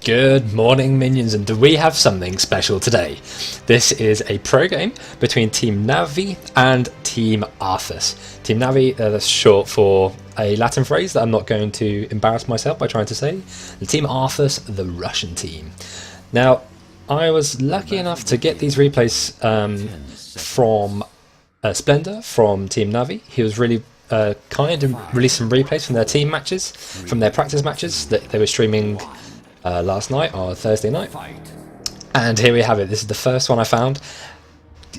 Good morning, minions, and do we have something special today? This is a pro game between Team Navi and Team Arthas. Team Navi, that's short for a Latin phrase that I'm not going to embarrass myself by trying to say. And Team Arthas, the Russian team. Now, I was lucky enough to get these replays from Splendour from Team Navi. He was really kind and released some replays from their team matches, from their practice matches that they were streaming last night or Thursday night. And here we have it. This is the first one I found.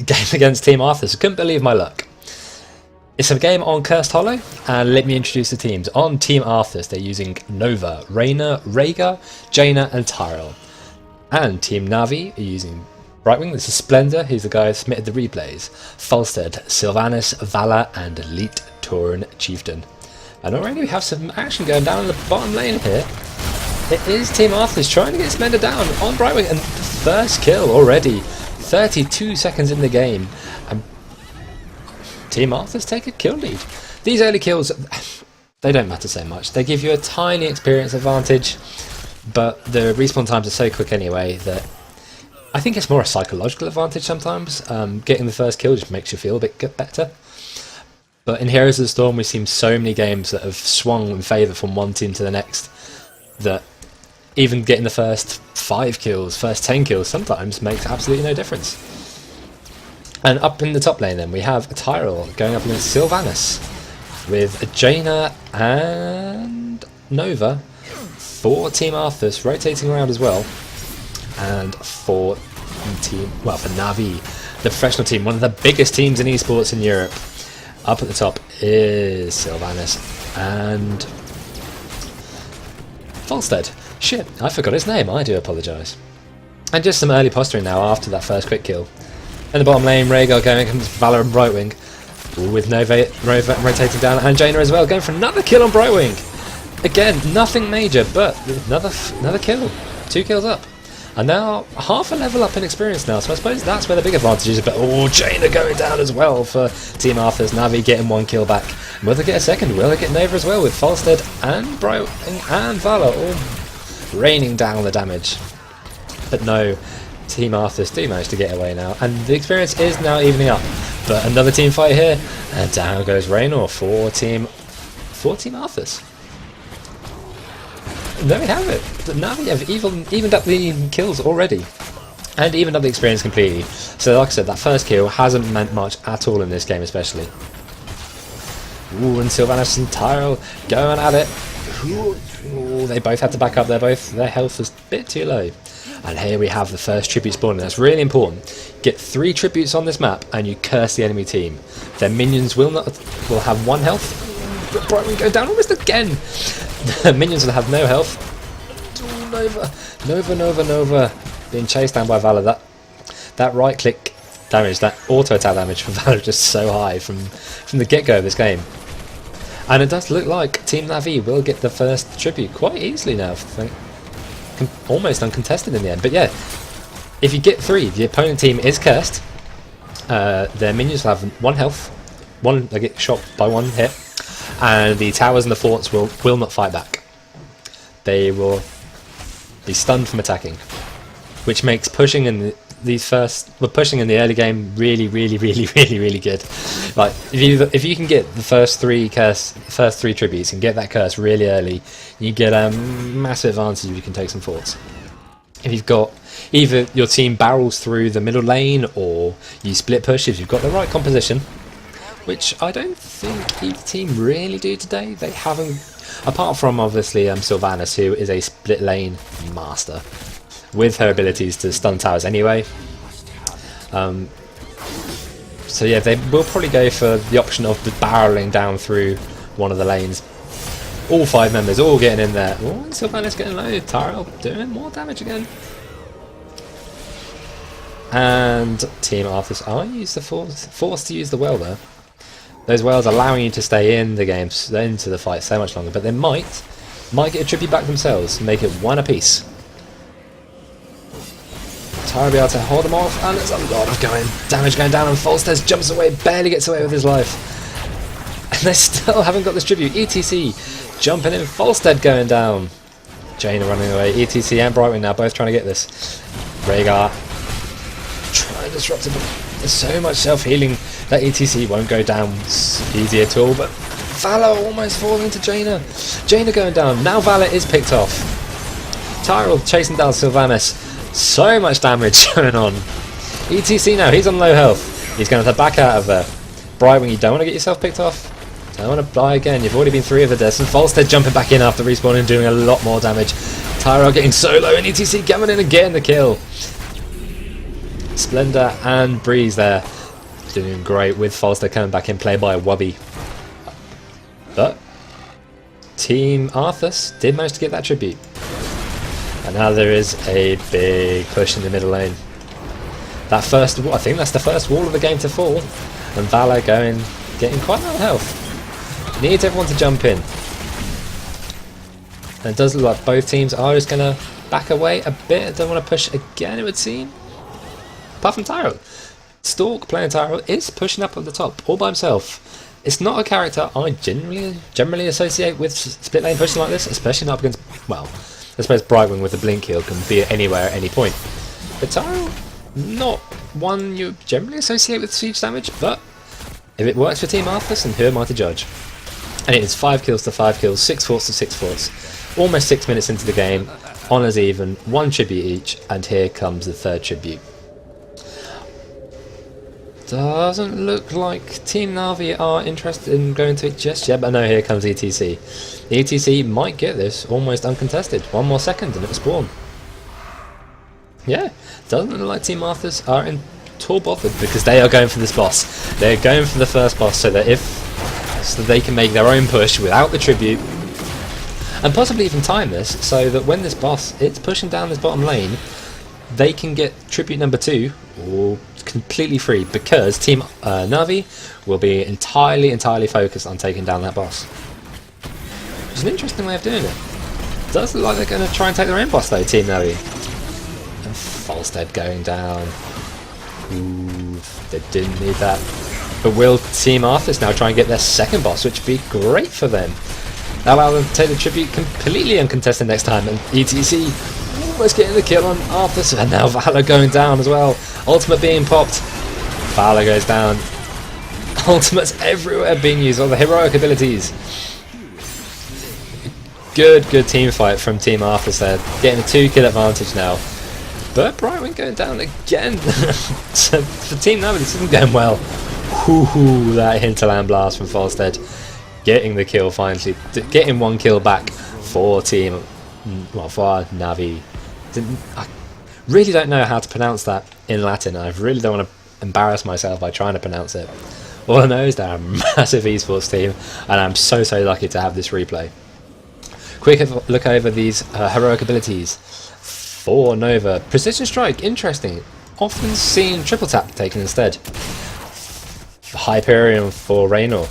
Game against Team Arthas. I couldn't believe my luck. It's a game on Cursed Hollow, and let me introduce the teams. On Team Arthas, they're using Nova, Rainer, Rhaegar, Jaina, and Tyrell. And Team Navi are using Brightwing. This is Splendour, he's the guy who submitted the replays. Falstead, Sylvanas, Vala, and Elite Tauren Chieftain. And already we have some action going down in the bottom lane here. It is Team Arthas trying to get Splendour down on Brightwing, and the first kill already. 32 seconds in the game, and Team Arthas take a kill lead. These early kills, they don't matter so much. They give you a tiny experience advantage, but the respawn times are so quick anyway that I think it's more a psychological advantage sometimes. Getting the first kill just makes you feel a bit better. But in Heroes of the Storm, we've seen so many games that have swung in favour from one team to the next that even getting the first 5 kills, first 10 kills sometimes makes absolutely no difference. And up in the top lane then we have Tyrell going up against Sylvanas with Jaina and Nova for Team Arthas rotating around as well, and for Navi, the professional team, one of the biggest teams in esports in Europe. Up at the top is Sylvanas and Falstead. Shit, I forgot his name, I do apologise. And just some early posturing now after that first quick kill. In the bottom lane, Rhaegar going against Valor and Brightwing, with Nova rotating down, and Jaina as well, going for another kill on Brightwing. Again, nothing major, but another kill. 2 kills up. And now half a level up in experience now, so I suppose that's where the big advantage is. But Jaina going down as well for Team Arthas. Navi getting 1 kill back. Will they get a second? Will they get Nova as well, with Falstead and Brightwing and Valor all raining down the damage? But no, Team Arthas do manage to get away now, and the experience is now evening up. But another team fight here, and down goes Raynor for Team Arthas. And there we have it. Now we have evened up the kills already, and evened up the experience completely. So like I said, that first kill hasn't meant much at all in this game especially. Ooh, and Sylvanas and Tyrell going at it. Ooh, they both had to back up, their health was a bit too low. And here we have the first tribute spawning. That's really important. Get 3 tributes on this map and you curse the enemy team. Their minions will have 1 health. Brightwing go down almost again. The minions will have no health. Ooh, Nova. Being chased down by Valor. That right click damage, that auto attack damage for Valor is just so high from the get-go of this game. And it does look like Team Navi will get the first tribute quite easily now. I think. Almost uncontested in the end. But yeah, if you get 3, the opponent team is cursed. Their minions will have 1 health. They get shot by 1 hit. And the towers and the forts will not fight back. They will be stunned from attacking, which makes pushing in pushing in the early game really good. Like if you can get the first 3 tributes and get that curse really early, you get a massive advantage if you can take some forts. If you've got either your team barrels through the middle lane or you split push if you've got the right composition, which I don't think either team really do today. They haven't, apart from obviously Sylvanas, who is a split lane master with her abilities to stun towers anyway. So yeah, they will probably go for the option of barreling down through one of the lanes. All 5 members all getting in there. Oh, Sylvanas getting low. Tyrell doing more damage again. And Team Arthas forced to use the well there. Those wells allowing you to stay in the game, into the fight so much longer, but they might get a tribute back themselves and make it 1 apiece. Tyrell will be able to hold them off, and there's a lot of damage going down, and Falstead jumps away, barely gets away with his life. And they still haven't got this tribute. ETC jumping in, Falstead going down. Jaina running away. ETC and Brightwing now both trying to get this. Rhaegar trying to disrupt him. There's so much self-healing that ETC won't go down easy at all, but Valor almost falling to Jaina. Jaina going down. Now Valor is picked off. Tyrell chasing down Sylvanas. So much damage going on. ETC now, he's on low health. He's going to back out of there. Brightwing, you don't want to get yourself picked off. Don't want to die again. You've already been 3 of the deaths. And Falstead jumping back in after respawning and doing a lot more damage. Tyrell getting so low and ETC coming in and getting the kill. Splendour and Breeze there. Doing great with Falstead coming back in play by Wubby. But Team Arthas did manage to get that tribute. And now there is a big push in the middle lane. That first, I think that's the first wall of the game to fall. And Valor getting quite a lot of health. Needs everyone to jump in. And it does look like both teams are just going to back away a bit. Don't want to push again, it would seem. Apart from Tyrell. Stork playing Tyrell is pushing up on the top all by himself. It's not a character I generally associate with split lane pushing like this, especially not against, well, I suppose Brightwing with the blink heal can be anywhere at any point. But Tyrell, not one you generally associate with siege damage, but if it works for Team Arthas, then who am I to judge? And it is 5 kills to 5 kills, 6 forts to 6 forts. Almost 6 minutes into the game, honours even, 1 tribute each, and here comes the 3rd tribute. Doesn't look like Team Na'Vi are interested in going to it just yet, but no, here comes ETC. ETC might get this almost uncontested. 1 more second and it'll spawn. Yeah, doesn't look like Team Arthas are in all bothered because they are going for this boss. They're going for the first boss so that they can make their own push without the tribute and possibly even time this so that when this boss is pushing down this bottom lane, they can get tribute number 2 all completely free because Team Na'Vi will be entirely focused on taking down that boss. Which is an interesting way of doing it. Does look like they're going to try and take their own boss though, Team Na'Vi. And Falstead going down. Ooh, they didn't need that. But will Team Arthas now try and get their 2nd boss, which would be great for them. Allow them to take the tribute completely uncontested next time, and ETC almost getting the kill on Arthas, and now Valor going down as well. Ultimate being popped. Valor goes down. Ultimates everywhere being used, all the heroic abilities. Good team fight from Team Arthas there, getting a 2-kill advantage now. But Brightwing going down again. So for Team Na'Vi, this isn't going well. Whoo, that hinterland blast from Falstead. Getting the kill finally. Getting 1 kill back for Team... well, for Na'Vi. I really don't know how to pronounce that in Latin. I really don't want to embarrass myself by trying to pronounce it. All I know is they're a massive esports team, and I'm so lucky to have this replay. Quick look over these heroic abilities. For Nova, Precision Strike, interesting. Often seen triple tap taken instead. Hyperion for Raynor.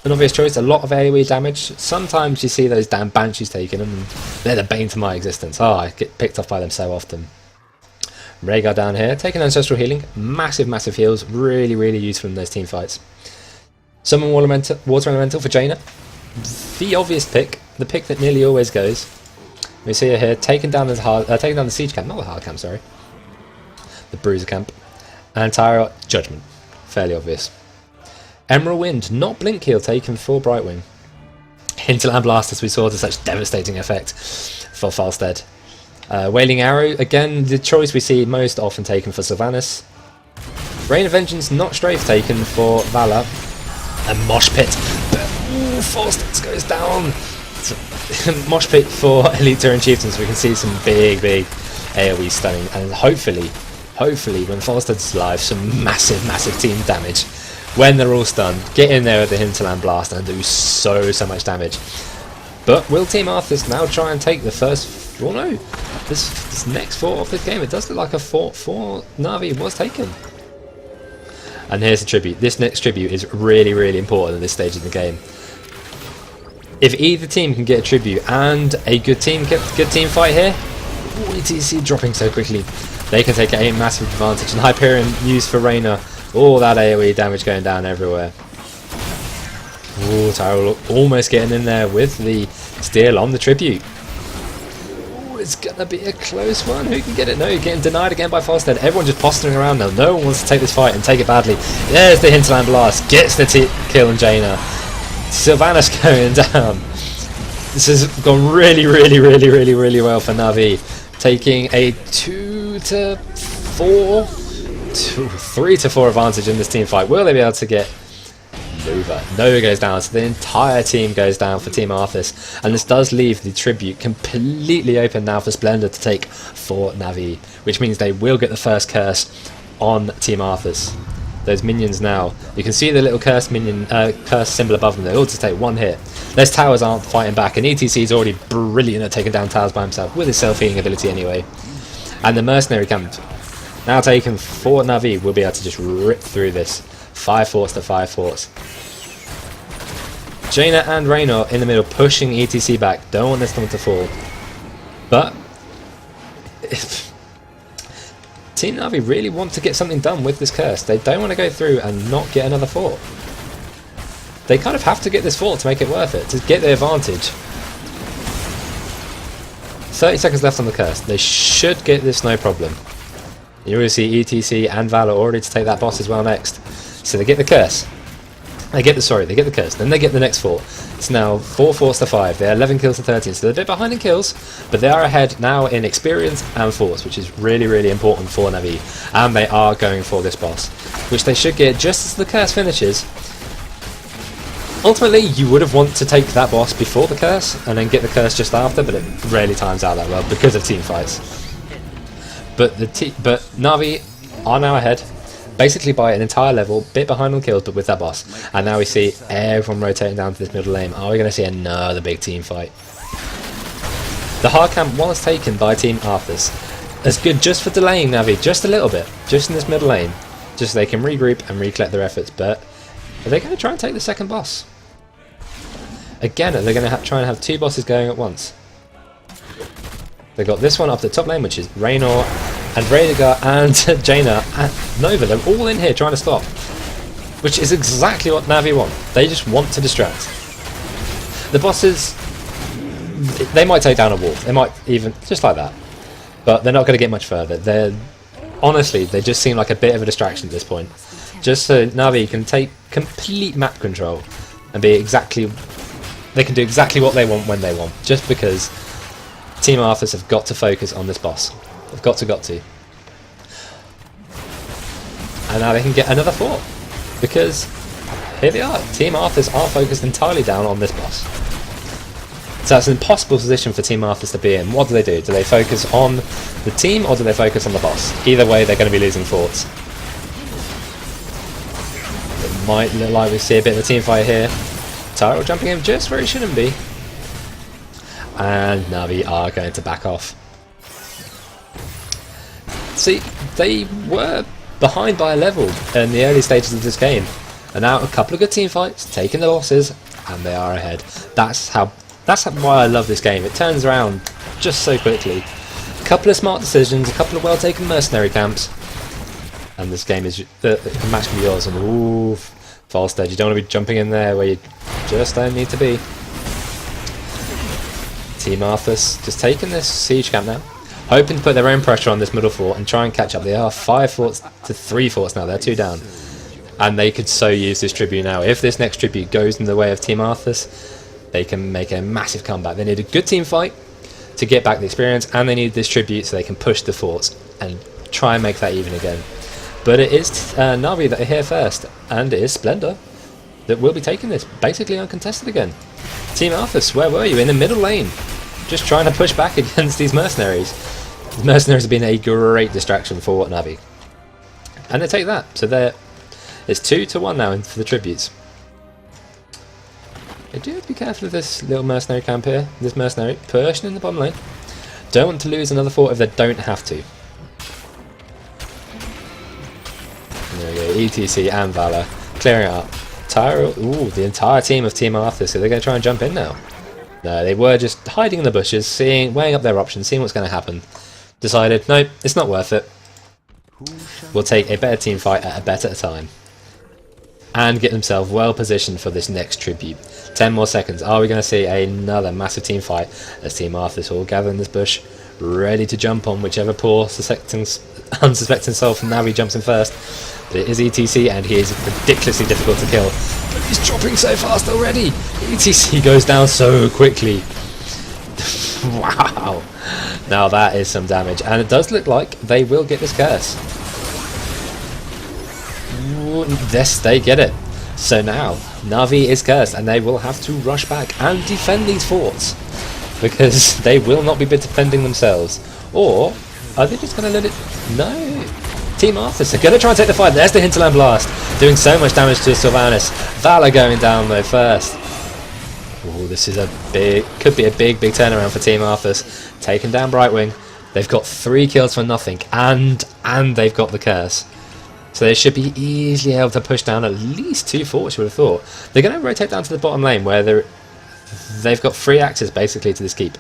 An obvious choice, a lot of AoE damage. Sometimes you see those damn Banshees taken and they're the bane to my existence. Oh, I get picked off by them so often. Rhaegar down here, taking Ancestral Healing. Massive heals, really useful in those team fights. Summon Water Elemental for Jaina. The obvious pick, the pick that nearly always goes. We see her here, taking down the siege camp, not the hard camp, sorry. The bruiser camp. And Tyrell, Judgment. Fairly obvious. Emerald Wind, not blink heal taken for Brightwing. Hinterland Blast, as we saw, to such devastating effect for Falstead. Wailing Arrow, again, the choice we see most often taken for Sylvanas. Rain of Vengeance, not strafe taken for Valor. And Mosh Pit, but Falstead goes down. Mosh Pit for Elite Touring Chieftains, we can see some big AoE stunning, and hopefully when Falstead's live, some massive team damage. When they're all stunned, get in there with the Hinterland Blast and do so much damage. But will Team Arthas now try and take the first... oh no, this next fort of this game, it does look like a fort for Na'Vi was taken. And here's the tribute. This next tribute is really important at this stage of the game. If either team can get a tribute and a good team fight here, ETC dropping so quickly, they can take a massive advantage. And Hyperion used for Raynor, all that AoE damage going down everywhere. Ooh, Tyrell almost getting in there with the steal on the tribute. it's gonna be a close one. Who can get it? No, you're getting denied again by Falstead. Everyone just posturing around now. No one wants to take this fight and take it badly. There's the hinterland blast. Gets the kill on Jaina. Sylvanas going down. This has gone really well for Na'Vi. Taking a 3 to 4 advantage in this team fight. Will they be able to get Nova? Nova goes down, so the entire team goes down for Team Arthas, and this does leave the tribute completely open now for Splendour to take for Na'Vi, which means they will get the first curse on Team Arthas. Those minions now, you can see the little curse minion, curse symbol above them. They all just take one hit. Those towers aren't fighting back, and ETC is already brilliant at taking down towers by himself with his self-healing ability anyway. And the mercenary camp now taken for Na'Vi will be able to just rip through this. 5 forts to 5 forts. Jaina and Raynor in the middle pushing ETC back. Don't want this one to fall. But Team Na'Vi really want to get something done with this curse. They don't want to go through and not get another fort. They kind of have to get this fort to make it worth it, to get the advantage. 30 seconds left on the curse. They should get this no problem. You already see ETC and Valor already to take that boss as well next. So they get the curse. They get the curse. Then they get the next fort. It's now 4 forts to 5. They're 11 kills to 13. So they're a bit behind in kills, but they are ahead now in experience and forts, which is really important for Na'Vi. And they are going for this boss, which they should get just as the curse finishes. Ultimately, you would have wanted to take that boss before the curse and then get the curse just after, but it rarely times out that well because of team fights. But Na'Vi are now ahead, basically by an entire level, bit behind on kills, but with that boss. And now we see everyone rotating down to this middle lane. Are we going to see another big team fight? The hard camp was taken by Team Arthas. It's good just for delaying Na'Vi, just a little bit, just in this middle lane, just so they can regroup and recollect their efforts. But are they going to try and take the second boss? Again, are they going to try and have 2 bosses going at once? They've got this one up the top lane, which is Raynor and Rhaegar and Jaina and Nova. They're all in here trying to stop, which is exactly what Na'Vi want. They just want to distract. The bosses, they might take down a wall. They might even, just like that. But they're not going to get much further. Honestly, they just seem like a bit of a distraction at this point. Just so Na'Vi can take complete map control and be exactly, they can do exactly what they want when they want. Just because Team Arthas have got to focus on this boss. They've got to. And now they can get another fort. Because here they are. Team Arthas are focused entirely down on this boss. So that's an impossible position for Team Arthas to be in. What do? Do they focus on the team or do they focus on the boss? Either way, they're going to be losing forts. It might look like we see a bit of a team fight here. Tyrell jumping in just where he shouldn't be. And Na'Vi are going to back off. See, they were behind by a level in the early stages of this game, and now a couple of good team fights, taking the losses, and they are ahead. That's why I love this game. It turns around just so quickly. A couple of smart decisions, a couple of well taken mercenary camps, and this game is the match can be yours. And ooh, Falstead, you don't want to be jumping in there where you just don't need to be. Team Arthas just taking this siege camp now, hoping to put their own pressure on this middle fort and try and catch up. They are 5 forts to 3 forts now. They're 2 down, and they could so use this tribute now. If this next tribute goes in the way of Team Arthas, they can make a massive comeback. They need a good team fight to get back the experience, and they need this tribute so they can push the forts and try and make that even again. But it is Na'Vi that are here first, and it is Splendour that will be taking this basically uncontested again. Team Arthas, where were you? In the middle lane, just trying to push back against these mercenaries. The mercenaries have been a great distraction for Na'Vi, and they take that. So it's 2-1 now for the tributes. They do have to be careful of this little mercenary camp here. This mercenary pushing in the bottom lane. Don't want to lose another fort if they don't have to. There we go, ETC and Valor clearing it up. Tyrell, ooh, the entire team of Team Arthas, so they're going to try and jump in now. No, they were just hiding in the bushes, weighing up their options, seeing what's going to happen. Decided, nope, it's not worth it. We'll take a better team fight at a better time. And get themselves well positioned for this next tribute. 10 more seconds. Are we going to see another massive team fight as Team Arthas all gather in this bush, ready to jump on whichever poor unsuspecting soul from Navi jumps in first. But it is ETC, and he is ridiculously difficult to kill. But he's dropping so fast already. ETC goes down so quickly. Wow. Now that is some damage, and it does look like they will get this curse. Yes, they get it. So now Na'Vi is cursed, and they will have to rush back and defend these forts, because they will not be defending themselves. Or are they just going to let it? No. Team Arthas are going to try and take the fight. There's the Hinterland Blast, doing so much damage to Sylvanas. Valor going down though first. Oh, this is could be a big turnaround for Team Arthas. Taking down Brightwing. They've got 3 kills for nothing, and they've got the curse. So they should be easily able to push down at least 2 forts, you would have thought. They're going to rotate down to the bottom lane, where they've got 3 access basically to this keep.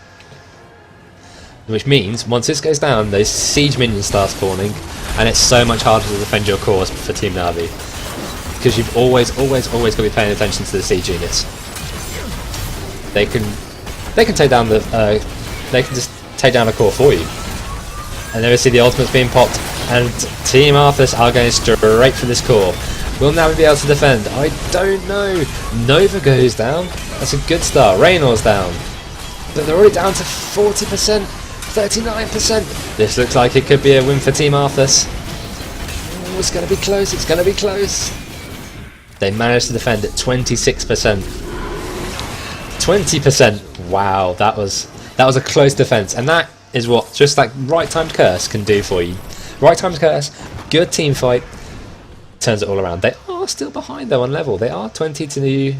Which means, once this goes down, those siege minions start spawning, and it's so much harder to defend your cores for Team Na'Vi. Because you've always got to be paying attention to the siege units. They can take down they can just take down a core for you. And there we see the ultimates being popped, and Team Arthas are going straight for this core. Will Na'Vi be able to defend? I don't know. Nova goes down. That's a good start. Raynor's down. But they're already down to 40%, 39%. This looks like it could be a win for Team Arthas. Oh, it's going to be close. It's going to be close. They managed to defend at 26%. 20%. Wow, that was a close defense, and that is what just like right timed curse can do for you. Right timed curse, good team fight, turns it all around. They are still behind though on level. They are level 20 to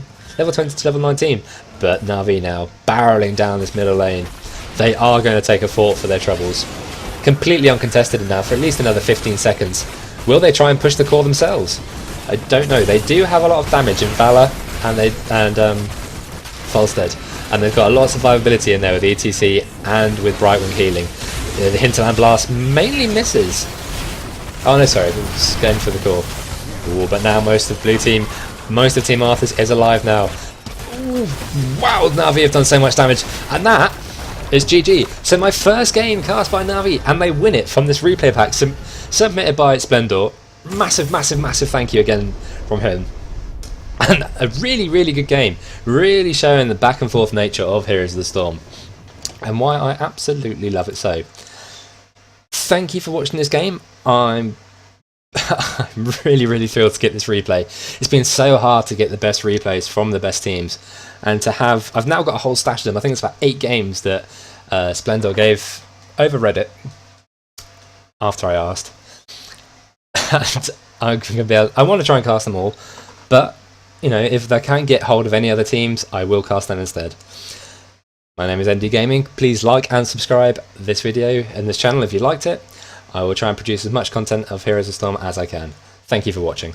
level 19, but Na'Vi now barreling down this middle lane. They are going to take a fort for their troubles. Completely uncontested now for at least another 15 seconds. Will they try and push the core themselves? I don't know. They do have a lot of damage in Valor and Falstead, and they've got a lot of survivability in there with ETC and with Brightwing healing. The Hinterland Blast mainly misses. Oh no, sorry, it's going for the core. Ooh, but now most of Team Arthas is alive now. Ooh, wow, Na'Vi have done so much damage, and that is GG. So my first game cast by Na'Vi, and they win it from this replay pack submitted by Splendour. Massive thank you again from him. And a really good game, really showing the back and forth nature of Heroes of the Storm, and why I absolutely love it so. Thank you for watching this game. I'm really thrilled to get this replay. It's been so hard to get the best replays from the best teams, and to have, I've now got a whole stash of them. I think it's about 8 games that Splendour gave over Reddit after I asked. And I want to try and cast them all, but you know, if I can't get hold of any other teams, I will cast them instead. My name is ND Gaming. Please like and subscribe this video and this channel if you liked it. I will try and produce as much content of Heroes of Storm as I can. Thank you for watching.